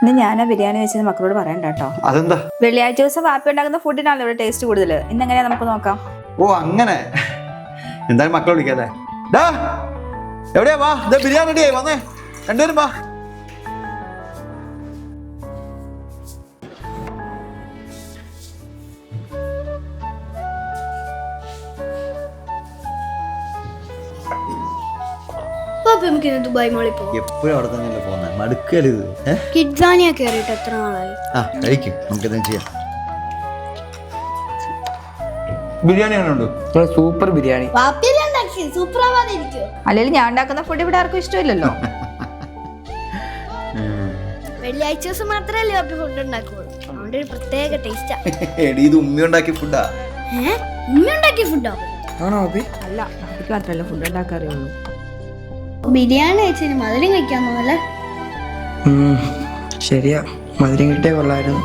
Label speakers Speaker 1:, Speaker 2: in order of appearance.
Speaker 1: ഇന്ന് ഞാനാ ബിരിയാണി വെച്ചത് മക്കളോട് പറയണ്ട കേട്ടോ.
Speaker 2: അതെന്താ?
Speaker 1: വെള്ളിയാഴ്ച ദിവസം വാപ്പി ഉണ്ടാക്കുന്ന ഫുഡിനാണല്ലോ ഇവിടെ ടേസ്റ്റ് കൂടുതൽ. ഇന്നെങ്ങനെയാ നമുക്ക് നോക്കാം.
Speaker 2: ഓ അങ്ങനെ. എന്തായാലും മക്കളെ വിളിക്കാല്ലേ. എവിടെയാ വാ, ബിരിയാണി റെഡിയായി വന്നേ, രണ്ടുപേരും വാ.
Speaker 3: ദുബായ് മോളിൽ പോകും.
Speaker 2: എപ്പോഴും അവിടെ തന്നെയല്ലേ പോകുന്നത്, മടുക്കരുത്.
Speaker 3: കിഡ്സാനിയ കേറിയിട്ട് എത്ര നാളായി?
Speaker 2: കഴിക്കും, നമുക്കെന്താ ചെയ്യാം. ബിരിയാണി ഉണ്ട്,
Speaker 4: സൂപ്പർ ബിരിയാണി.
Speaker 1: അല്ലെങ്കിൽ ഞാൻ ഉണ്ടാക്കുന്ന ഫുഡ് ഇവിടെ ആർക്കും ഇഷ്ടമില്ലല്ലോ.
Speaker 3: വെള്ളിയാഴ്ച ദിവസം മാത്രമല്ലേ വാപ്പി ഫുഡ് ഉണ്ടാക്കുള്ളൂ, അതുകൊണ്ട് ഒരു പ്രത്യേക ടേസ്റ്റാ.
Speaker 2: ഇത് ഉമ്മ ഉണ്ടാക്കിയ ഫുഡാ.
Speaker 3: ഉമ്മ ഉണ്ടാക്കിയ ഫുഡോ?
Speaker 4: ആണോ അപ്പി?
Speaker 1: അല്ല, വാപ്പിക്ക് മാത്രമല്ല ഫുഡ് ഉണ്ടാക്കാറിയുള്ളൂ.
Speaker 3: ബിരിയാണി കഴിച്ചതിന് മധുരം കഴിക്കാൻ തോന്നല്ലേ?
Speaker 4: ശരിയാ, മധുരം കിട്ടിയ കൊള്ളായിരുന്നു.